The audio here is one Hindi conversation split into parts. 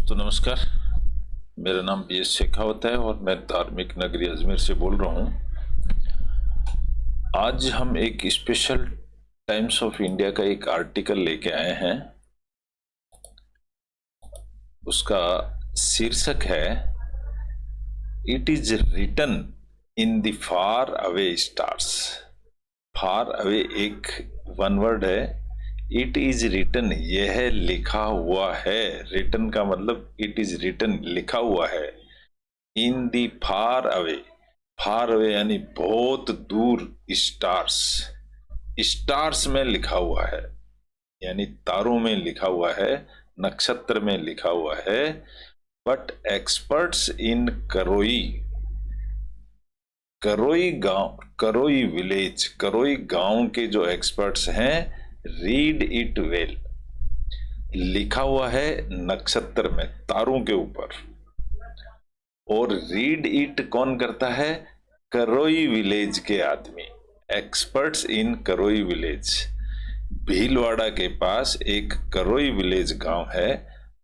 तो नमस्कार। मेरा नाम BS शेखावत है और मैं धार्मिक नगरी अजमेर से बोल रहा हूँ। आज हम एक स्पेशल टाइम्स ऑफ इंडिया का एक आर्टिकल लेके आए हैं। उसका शीर्षक है it is written in the far away stars. Far away एक वन वर्ड है। इट इज रिटन, यह लिखा हुआ है। रिटन का मतलब इट इज रिटन, लिखा हुआ है। इन दी फार अवे, फार अवे यानी बहुत दूर। स्टार्स, स्टार्स में लिखा हुआ है, यानी तारों में लिखा हुआ है, नक्षत्र में लिखा हुआ है। बट एक्सपर्ट्स इन करोई, करोई गांव, करोई विलेज, करोई गांव के जो एक्सपर्ट्स हैं, रीड इट वेल, लिखा हुआ है नक्षत्र में, तारों के ऊपर। और रीड इट कौन करता है? करोई विलेज के आदमी, एक्सपर्ट्स इन करोई विलेज। भीलवाड़ा के पास एक करोई विलेज गांव है,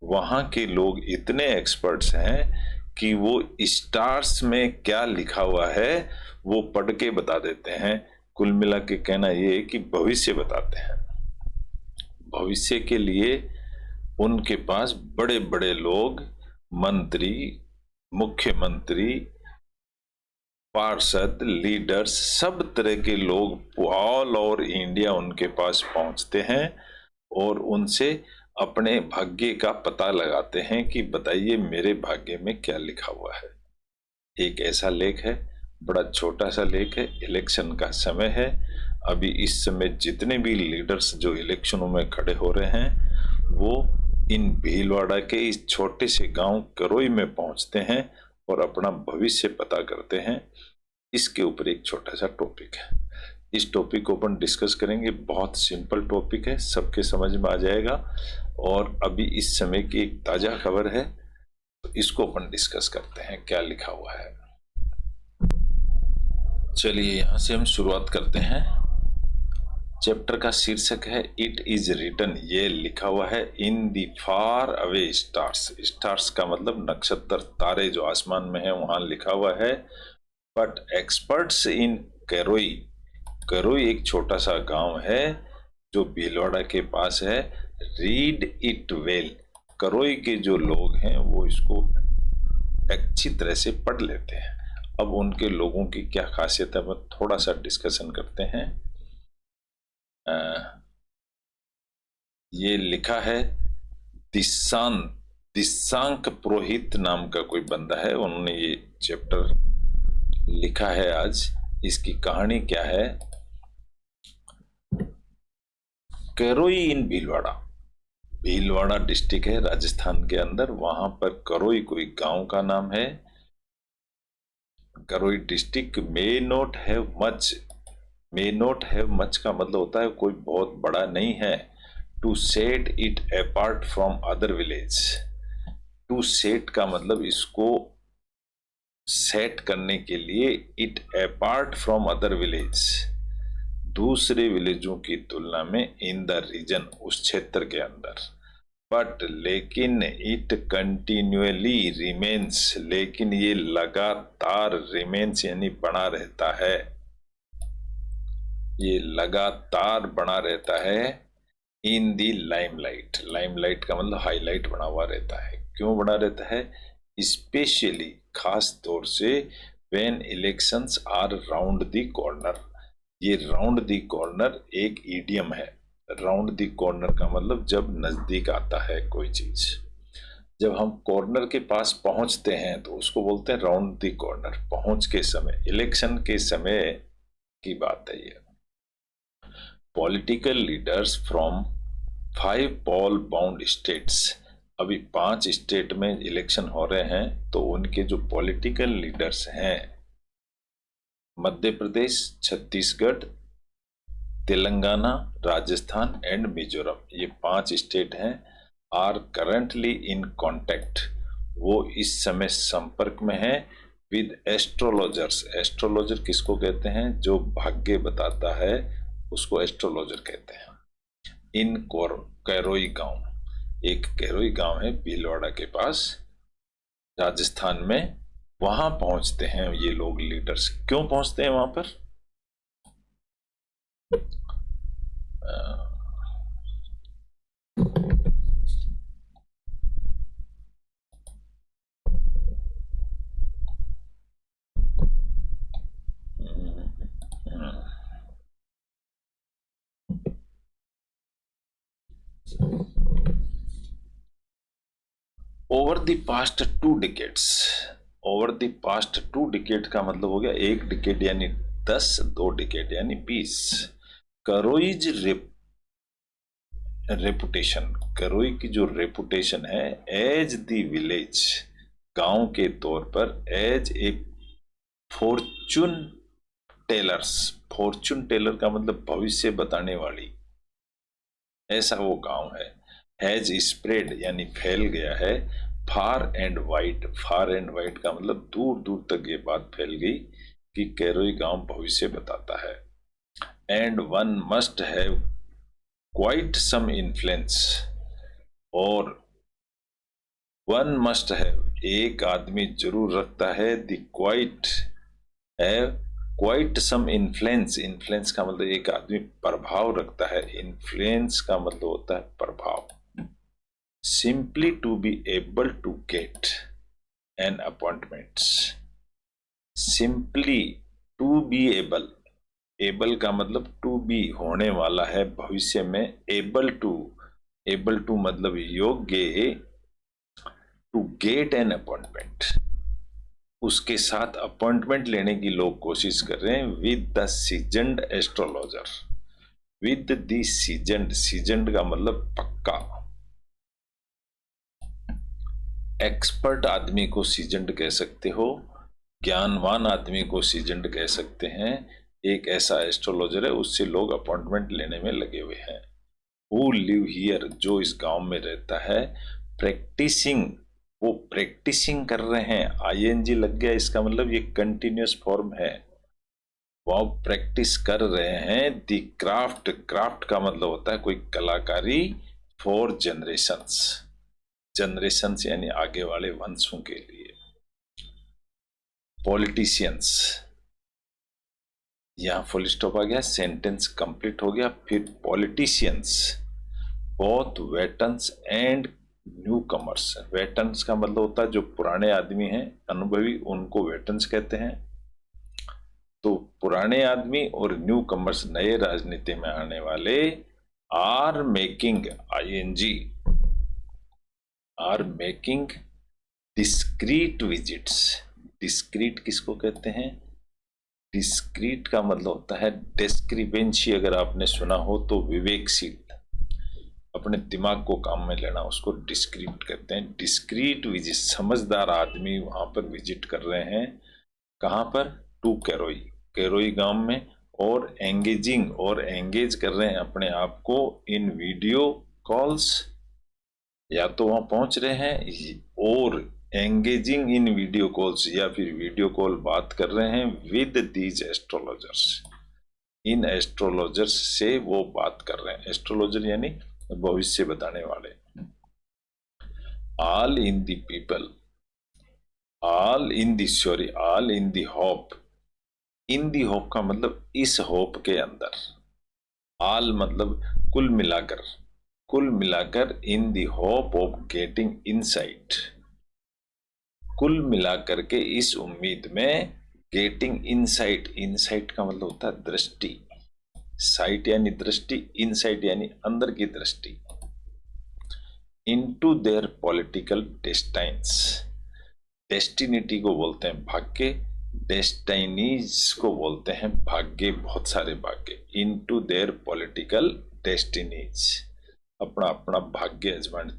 वहां के लोग इतने एक्सपर्ट्स हैं कि वो स्टार्स में क्या लिखा हुआ है वो पढ़ के बता देते हैं। कुल मिला के कहना ये कि भविष्य बताते हैं। भविष्य के लिए उनके पास बड़े बड़े लोग, मंत्री, मुख्यमंत्री, पार्षद, लीडर्स, सब तरह के लोग ऑल ओवर इंडिया उनके पास पहुंचते हैं और उनसे अपने भाग्य का पता लगाते हैं कि बताइए मेरे भाग्य में क्या लिखा हुआ है। एक ऐसा लेख है, बड़ा छोटा सा लेख है। इलेक्शन का समय है। अभी इस समय जितने भी लीडर्स जो इलेक्शनों में खड़े हो रहे हैं वो इन भीलवाड़ा के इस छोटे से गांव करोई में पहुंचते हैं और अपना भविष्य पता करते हैं। इसके ऊपर एक छोटा सा टॉपिक है, इस टॉपिक को अपन डिस्कस करेंगे। बहुत सिंपल टॉपिक है, सबके समझ में आ जाएगा। और अभी इस समय की एक ताजा खबर है, तो इसको अपन डिस्कस करते हैं क्या लिखा हुआ है। चलिए यहां से हम शुरुआत करते हैं। चैप्टर का शीर्षक है इट इज रिटन, ये लिखा हुआ है इन दी फार अवे स्टार्स। स्टार्स का मतलब नक्षत्र, तारे जो आसमान में है वहां लिखा हुआ है। बट एक्सपर्ट्स इन करोई, करोई एक छोटा सा गांव है जो भीलवाड़ा के पास है, रीड इट वेल, करोई के जो लोग हैं वो इसको अच्छी तरह से पढ़ लेते हैं। अब उनके लोगों की क्या खासियत है वो थोड़ा सा डिस्कशन करते हैं। ये लिखा है दिशांक पुरोहित नाम का कोई बंदा है, उन्होंने ये चैप्टर लिखा है आज। इसकी कहानी क्या है? करोई इन भीलवाड़ा, भीलवाड़ा डिस्ट्रिक्ट है राजस्थान के अंदर, वहां पर करोई कोई गांव का नाम है। Karoi district may not have much, may not have much का मतलब होता है कोई बहुत बड़ा नहीं है। To set it apart from other village, to set का मतलब इसको सेट करने के लिए, it apart from other village, दूसरे विलेजों की तुलना में, इन द रीजन, उस क्षेत्र के अंदर। बट लेकिन इट कंटिन्यूअली रिमेन्स, लेकिन ये लगातार, रिमेन्स यानी बना रहता है, ये लगातार बना रहता है। इन दी लाइमलाइट, लाइमलाइट का मतलब हाईलाइट बना हुआ रहता है। क्यों बना रहता है? स्पेशली, खास तौर से, when elections are round the corner. ये राउंड दी कॉर्नर एक ईडियम है। राउंड दी कॉर्नर का मतलब जब नजदीक आता है कोई चीज, जब हम कॉर्नर के पास पहुंचते हैं तो उसको बोलते हैं राउंड दी कॉर्नर। पहुंच के समय, इलेक्शन के समय की बात है ये। Political leaders from 5 poll bound states, अभी 5 स्टेट में इलेक्शन हो रहे हैं, तो उनके जो पॉलिटिकल लीडर्स हैं, मध्य प्रदेश, छत्तीसगढ़, तेलंगाना, राजस्थान एंड मिजोरम, ये 5 स्टेट हैं, आर करंटली इन कांटेक्ट, वो इस समय संपर्क में हैं विद एस्ट्रोलॉजर्स। एस्ट्रोलॉजर किसको कहते हैं? जो भाग्य बताता है उसको एस्ट्रोलॉजर कहते हैं। इन कैरोई गांव, एक कैरोई गांव है भीलवाड़ा के पास, राजस्थान में। वहां पहुंचते हैं ये लोग लीडर्स। क्यों पहुंचते हैं वहां पर? Over the past 2 decades. Over the past 2 decade का मतलब हो गया 1 डिकेड यानी 10, 2 डिकेड यानी 20। करोईज रेपुटेशन, करोई की जो रेपुटेशन है एज द विलेज, गांव के तौर पर, as a fortune tellers. Fortune teller का मतलब भविष्य बताने वाली, ऐसा वो गांव है। हैज स्प्रेड यानी फैल गया है। Far and wide, far and wide का मतलब दूर दूर तक ये बात फैल गई कि कैरोई गांव भविष्य बताता है। And one must have quite some influence, और वन मस्ट हैव, एक आदमी जरूर रखता है, the quite have quite some influence. Influence का मतलब एक आदमी प्रभाव रखता है, इन्फ्लुएंस का मतलब होता है प्रभाव। Simply to be able to get an appointments. Simply to be able, able का मतलब टू बी होने वाला है भविष्य में, एबल टू, एबल टू मतलब योग्य, टू गेट एन अपॉइंटमेंट, उसके साथ अपॉइंटमेंट लेने की लोग कोशिश कर रहे हैं with the seasoned astrologer. With the seasoned, seasoned का मतलब पक्का। एक्सपर्ट आदमी को सीजन्ड कह सकते हो, ज्ञानवान आदमी को सीजन्ड कह सकते हैं। एक ऐसा एस्ट्रोलॉजर है, उससे लोग अपॉइंटमेंट लेने में लगे हुए हैं। हु लिव हियर, जो इस गांव में रहता है। प्रैक्टिसिंग, वो प्रैक्टिसिंग कर रहे हैं, आईएनजी लग गया, इसका मतलब ये कंटिन्यूअस फॉर्म है। वो प्रैक्टिस कर रहे हैं दी क्राफ्ट, क्राफ्ट का मतलब होता है कोई कलाकारी, फॉर जनरेशंस, जनरेशंस यानी आगे वाले वंशों के लिए। पॉलिटिशियंस, यहां फुल स्टॉप आ गया, सेंटेंस कंप्लीट हो गया। फिर politicians, both veterans and newcomers. Veterans का मतलब होता है जो पुराने आदमी हैं, अनुभवी, उनको वेटन्स कहते हैं। तो पुराने आदमी और न्यू कमर्स, नए राजनीति में आने वाले, are making, ING, are making discrete visits. Discrete किसको कहते हैं? डिस्क्रीट का मतलब होता है डिस्क्रिपेंसी, अगर आपने सुना हो तो विवेकशील, अपने दिमाग को काम में लेना, उसको डिस्क्रीट कहते हैं। डिस्क्रीट विजिट, समझदार आदमी वहां पर विजिट कर रहे हैं। कहां पर? टू कैरोई, कैरोई गांव में। और एंगेजिंग, और एंगेज कर रहे हैं अपने आप को इन वीडियो कॉल्स, या तो वहां पहुंच रहे हैं, और एंगेजिंग इन वीडियो कॉल्स, या फिर वीडियो कॉल बात कर रहे हैं with these astrologers, in astrologers से वो बात कर रहे हैं। एस्ट्रोलॉजर यानी भविष्य बताने वाले। All in the people, all in the, sorry, all in the hope. In the hope का मतलब इस होप के अंदर। ऑल मतलब कुल मिलाकर, कुल मिलाकर, in the hope of getting insight, कुल मिलाकर के इस उम्मीद में, गेटिंग इनसाइट, इनसाइट का मतलब होता है दृष्टि, साइट यानी दृष्टि, इनसाइट यानी अंदर की दृष्टि। इनटू देयर पॉलिटिकल डेस्टाइन्स, डेस्टिनिटी को बोलते हैं भाग्य, डेस्टाइनीज को बोलते हैं भाग्य, बहुत सारे भाग्य। इनटू देयर पॉलिटिकल डेस्टिनीज, अपना अपना भाग्य अजमाने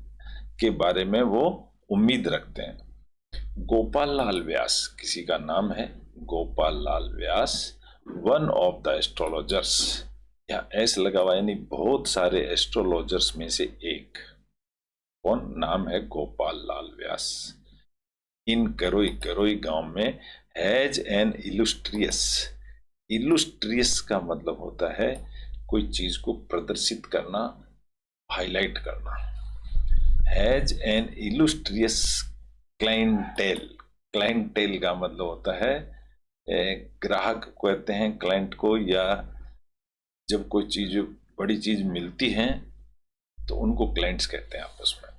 के बारे में वो उम्मीद रखते हैं। गोपाल लाल व्यास, किसी का नाम है गोपाल लाल व्यास, वन ऑफ द एस्ट्रोलॉजर्स, या एस लगा हुआ यानी बहुत सारे एस्ट्रोलॉजर्स में से एक। कौन? नाम है गोपाल लाल व्यास। इन करोई, करोई गांव में, हैज एन इलुस्ट्रियस, इलुस्ट्रियस का मतलब होता है कोई चीज को प्रदर्शित करना, हाईलाइट करना। Has an illustrious clientele. Clientele का मतलब होता है ग्राहक कहते हैं क्लाइंट को, या जब कोई चीज बड़ी चीज मिलती है तो उनको क्लाइंट्स कहते हैं आपस में।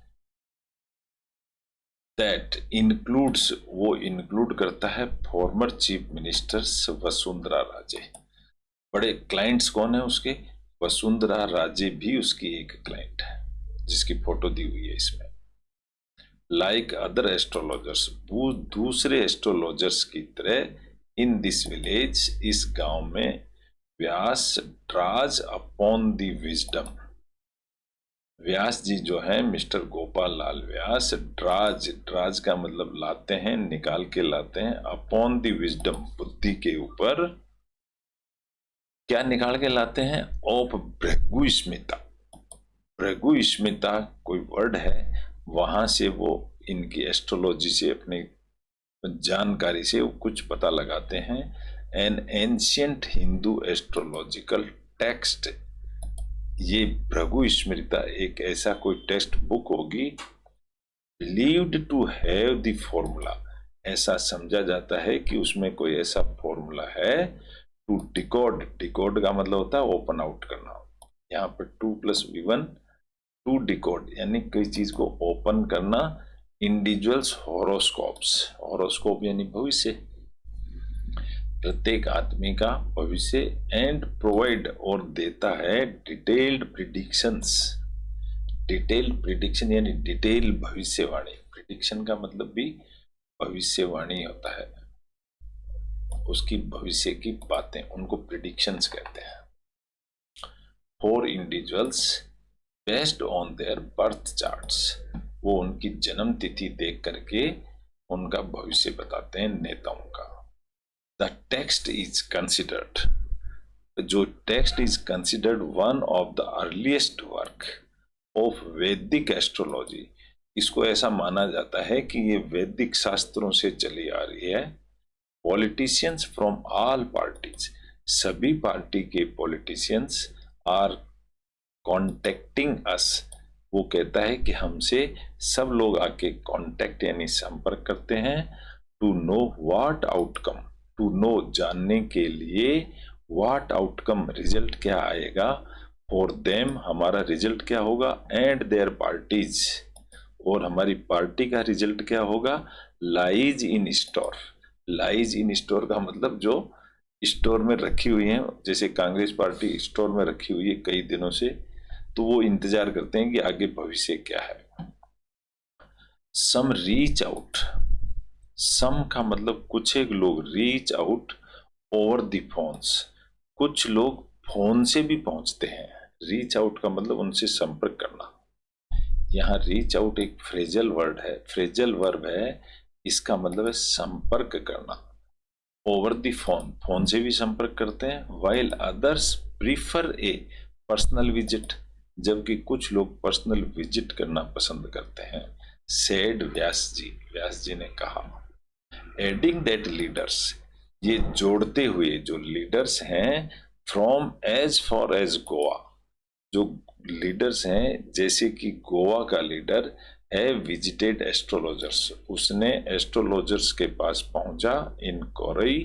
दैट इंक्लूड्स, वो इंक्लूड करता है former chief minister Vasundhara Raje. बड़े क्लाइंट्स कौन है उसके? वसुंधरा राजे भी उसकी एक क्लाइंट है, जिसकी फोटो दी हुई है इसमें। लाइक अदर एस्ट्रोलॉजर्स, वो दूसरे एस्ट्रोलॉजर्स की तरह इन दिस विलेज, इस गांव में व्यास ड्राज अपॉन द विजडम। व्यास जी जो है मिस्टर गोपाल लाल व्यास, ड्राज, ड्राज का मतलब लाते हैं, निकाल के लाते हैं, अपॉन द विजडम, बुद्धि के ऊपर क्या निकाल के लाते हैं? ऑफ भृगुस्मिता। भृगुस्मिता कोई वर्ड है, वहां से वो इनकी एस्ट्रोलॉजी से, अपनी जानकारी से वो कुछ पता लगाते हैं। An ancient Hindu astrological text, ये भृगु स्मृता एक ऐसा कोई टेक्स्ट बुक होगी, believed to have the formula, ऐसा समझा जाता है कि उसमें कोई ऐसा फॉर्मूला है टू डिकोड। डिकोड का मतलब होता है ओपन आउट करना। यहाँ पर 2+V1 टू डिकोड, यानी कोई चीज को ओपन करना। इंडिविजुअल्स हॉरोस्कोप्स, हॉरोस्कोप यानी भविष्य, प्रत्येक आदमी का भविष्य। एंड प्रोवाइड, और देता है डिटेल्ड प्रिडिक्शंस। डिटेल्ड प्रिडिक्शन यानी डिटेल भविष्यवाणी। प्रिडिक्शन का मतलब भी भविष्यवाणी होता है, उसकी भविष्य की बातें, उनको प्रिडिक्शंस कहते हैं। For individuals based on their birth charts, वो उनकी जन्म तिथि देख करके उनका भविष्य बताते हैं नेताओं का। द टेक्स्ट इज कंसिडर्ड, जो text is considered one of the earliest work of वैदिक एस्ट्रोलॉजी, इसको ऐसा माना जाता है कि ये वैदिक शास्त्रों से चली आ रही है। पॉलिटिशियंस फ्रॉम ऑल पार्टीज, सभी पार्टी के पॉलिटिशियंस आर कॉन्टेक्टिंग अस, वो कहता है कि हमसे सब लोग आके कांटेक्ट यानी संपर्क करते हैं। To know what outcome, to know जानने के लिए, व्हाट आउटकम रिजल्ट क्या आएगा, फॉर देम हमारा रिजल्ट क्या होगा, एंड देयर पार्टीज, और हमारी पार्टी का रिजल्ट क्या होगा, lies in store. Lies in store का मतलब जो स्टोर में रखी हुई है, जैसे कांग्रेस पार्टी स्टोर में रखी हुई है कई दिनों से, तो वो इंतजार करते हैं कि आगे भविष्य क्या है। सम रीच आउट, सम का मतलब कुछ एक लोग, reach out over the phones, कुछ लोग फोन से भी पहुंचते हैं। रीच आउट का मतलब उनसे संपर्क करना। यहाँ रीच आउट एक फ्रेजल वर्ड है, फ्रेजल वर्ब है, इसका मतलब है संपर्क करना। ओवर द फोन, फोन से भी संपर्क करते हैं। वाइल अदर्स प्रीफर ए पर्सनल विजिट, जबकि कुछ लोग पर्सनल विजिट करना पसंद करते हैं। सेड व्यास जी, व्यास जी ने कहा। एडिंग दैट लीडर्स, ये जोड़ते हुए जो लीडर्स हैं, from as for as Goa, जो लीडर्स हैं जैसे कि गोवा का लीडर है, विजिटेड एस्ट्रोलॉजर्स, उसने एस्ट्रोलॉजर्स के पास पहुंचा, इन कोरई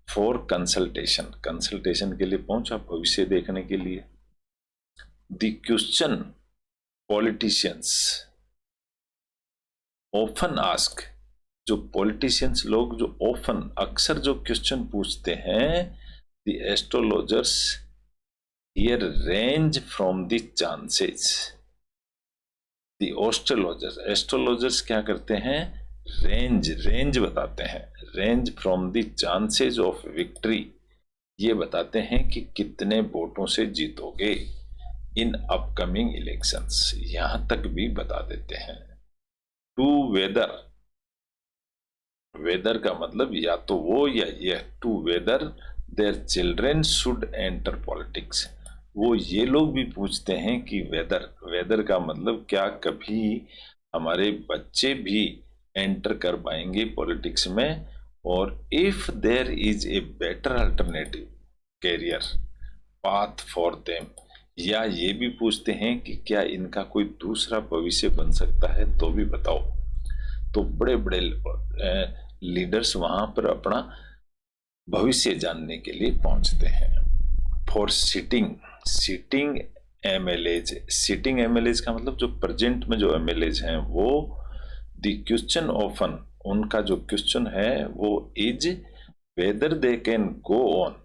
फॉर कंसल्टेशन, कंसल्टेशन के लिए पहुंचा, भविष्य देखने के लिए। The question politicians often ask, जो पॉलिटिशियंस लोग जो ऑफन अक्सर जो क्वेश्चन पूछते हैं, the astrologers here range from the chances. The astrologers, astrologers क्या करते हैं, रेंज, रेंज बताते हैं, range from the chances of victory, ये बताते हैं कि कितने वोटों से जीतोगे इन अपकमिंग इलेक्शंस, यहां तक भी बता देते हैं। टू वेदर, वेदर का मतलब या तो वो या ये, to weather their children should enter politics, वो ये लोग भी पूछते हैं कि वेदर, वेदर का मतलब क्या कभी हमारे बच्चे भी एंटर कर पाएंगे पॉलिटिक्स में, और if there is a better alternative career path for them, या ये भी पूछते हैं कि क्या इनका कोई दूसरा भविष्य बन सकता है तो भी बताओ। तो बड़े बड़े लीडर्स वहां पर अपना भविष्य जानने के लिए पहुंचते हैं। For sitting MLAs, sitting MLAs का मतलब जो प्रेजेंट में जो एमएलएज हैं वो द क्वेश्चन ऑफन, उनका जो क्वेश्चन है वो is whether they can go on,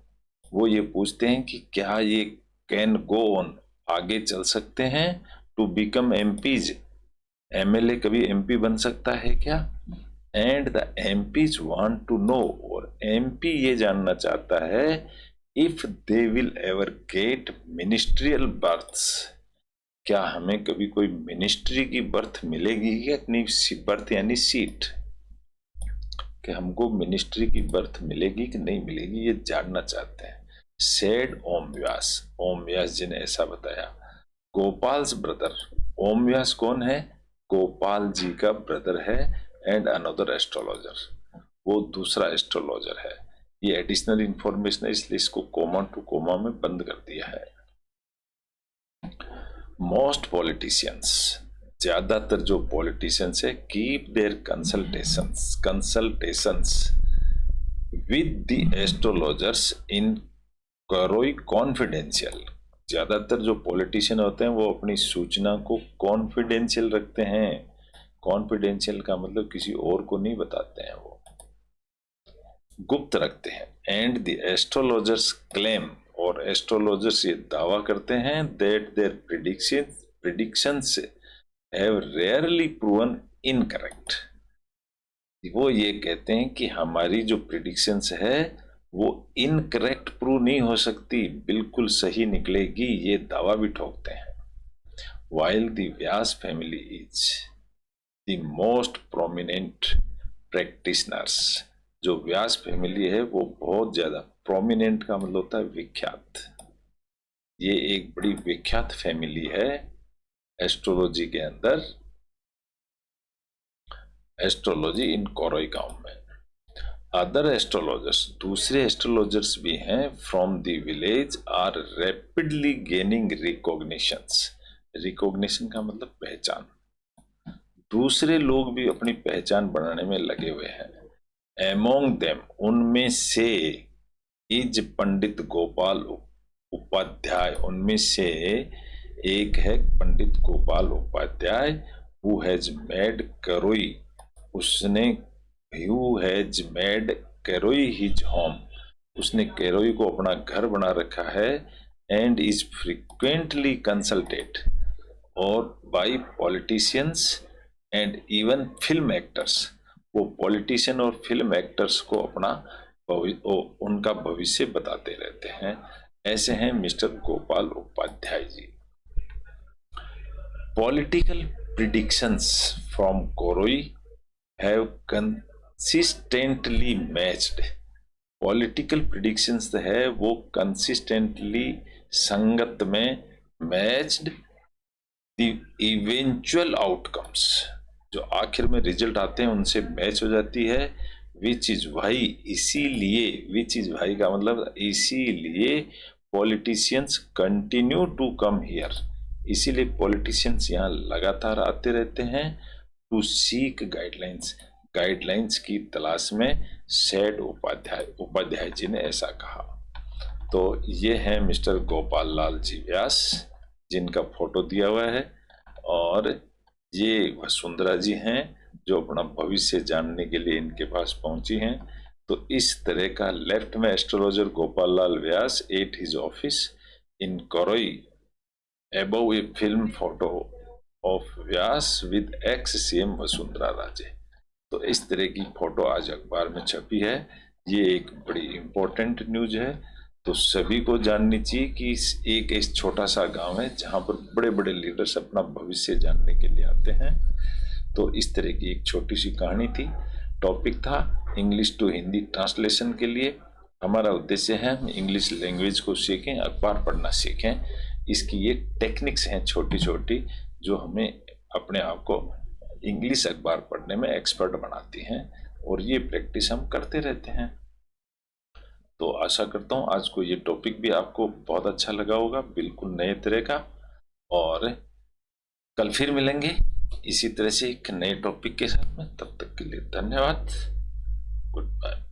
वो ये पूछते हैं कि क्या ये कैन गो ऑन, आगे चल सकते हैं, टू बिकम एमपीज, एमएलए कभी एमपी बन सकता है क्या। And the MPs want to know, और एमपी ये जानना चाहता है if they will ever get ministerial births, क्या हमें कभी कोई मिनिस्ट्री की बर्थ मिलेगी या नहीं, बर्थ यानी सीट, कि हमको मिनिस्ट्री की बर्थ मिलेगी कि नहीं मिलेगी, ये जानना चाहते हैं। सेड ओम व्यास, ओम व्यास जी ने ऐसा बताया। गोपाल्स ब्रदर, ओम व्यास कौन है, गोपाल जी का ब्रदर है, एंड अनदर एस्ट्रोलॉजर, वो दूसरा एस्ट्रोलॉजर है। ये एडिशनल इंफॉर्मेशन है इसलिए इसको कोमा टू कोमा में बंद कर दिया है। मोस्ट पॉलिटिशियंस, ज्यादातर जो पॉलिटिशियंस है, keep their consultations with the astrologers in Karoi confidential, ज्यादातर जो पॉलिटिशियन होते हैं वो अपनी सूचना को कॉन्फिडेंशियल रखते हैं। कॉन्फिडेंशियल का मतलब किसी और को नहीं बताते हैं, वो गुप्त रखते हैं। एंड द एस्ट्रोलॉजर्स क्लेम, और एस्ट्रोलॉजर्स ये दावा करते हैं that there predictions have rarely proven incorrect, वो ये कहते हैं कि हमारी जो प्रिडिक्शंस है वो इनकरेक्ट प्रूव नहीं हो सकती, बिल्कुल सही निकलेगी, ये दावा भी ठोकते हैं। While the Vyas family is the most prominent practitioners, जो व्यास फैमिली है वो बहुत ज्यादा, प्रोमिनेंट का मतलब होता है विख्यात, ये एक बड़ी विख्यात फैमिली है एस्ट्रोलॉजी के अंदर, एस्ट्रोलॉजी इन कोरोई गांव में। अदर एस्ट्रोलॉजर्स, दूसरे एस्ट्रोलॉजर्स भी हैं, from the village are rapidly gaining recognitions, recognition का मतलब पहचान, दूसरे लोग भी अपनी पहचान बनाने में लगे हुए हैं। एमोंग देम, उनमें से, इज पंडित गोपाल उपाध्याय, उनमें से एक है Pandit Gopal Upadhyay, who has made Karoi, उसने who has made Karoi his home, उसने कैरोई को अपना घर बना रखा है। एंड इज फ्रिक्वेंटली कंसल्टेड, और by politicians and even film actors, वो पॉलिटिशियन और फिल्म एक्टर्स को अपना उनका भविष्य बताते रहते हैं। ऐसे हैं mister Gopal Upadhyay ji. Political predictions from Karoi have consistently matched, political predictions है वो कंसिस्टेंटली संगत में मैच्ड द इवेंचुअल आउटकम्स, जो आखिर में रिजल्ट आते हैं उनसे मैच हो जाती है। विच इज वाई, इसीलिए, विच इज वाई का मतलब इसीलिए politicians continue to come here, इसीलिए पॉलिटिशियंस यहाँ लगातार आते रहते हैं, टू सीक गाइडलाइंस, गाइडलाइंस की तलाश में, सेड उपाध्याय जी ने ऐसा कहा। तो ये है मिस्टर गोपाल लाल जी व्यास, जिनका फोटो दिया हुआ है, और ये वसुंधरा जी हैं जो अपना भविष्य जानने के लिए इनके पास पहुंची हैं। तो इस तरह का लेफ्ट में astrologer Gopal Lal Vyas at his office in Karoi, above a film photo of Vyas with ex CM Vasundhara Raje. तो इस तरह की फोटो आज अखबार में छपी है, ये एक बड़ी इंपॉर्टेंट न्यूज है, तो सभी को जाननी चाहिए कि इस छोटा सा गांव है जहां पर बड़े बड़े लीडर्स अपना भविष्य जानने के लिए आते हैं। तो इस तरह की एक छोटी सी कहानी थी, टॉपिक था इंग्लिश टू हिंदी ट्रांसलेशन के लिए। हमारा उद्देश्य है हम इंग्लिश लैंग्वेज को सीखें, अखबार पढ़ना सीखें, इसकी ये टेक्निक्स हैं छोटी छोटी जो हमें अपने आप को इंग्लिश अखबार पढ़ने में एक्सपर्ट बनाती हैं, और ये प्रैक्टिस हम करते रहते हैं। तो आशा करता हूँ आज को ये टॉपिक भी आपको बहुत अच्छा लगा होगा, बिल्कुल नए तरह का। और कल फिर मिलेंगे इसी तरह से एक नए टॉपिक के साथ में। तब तक के लिए धन्यवाद। Good bye.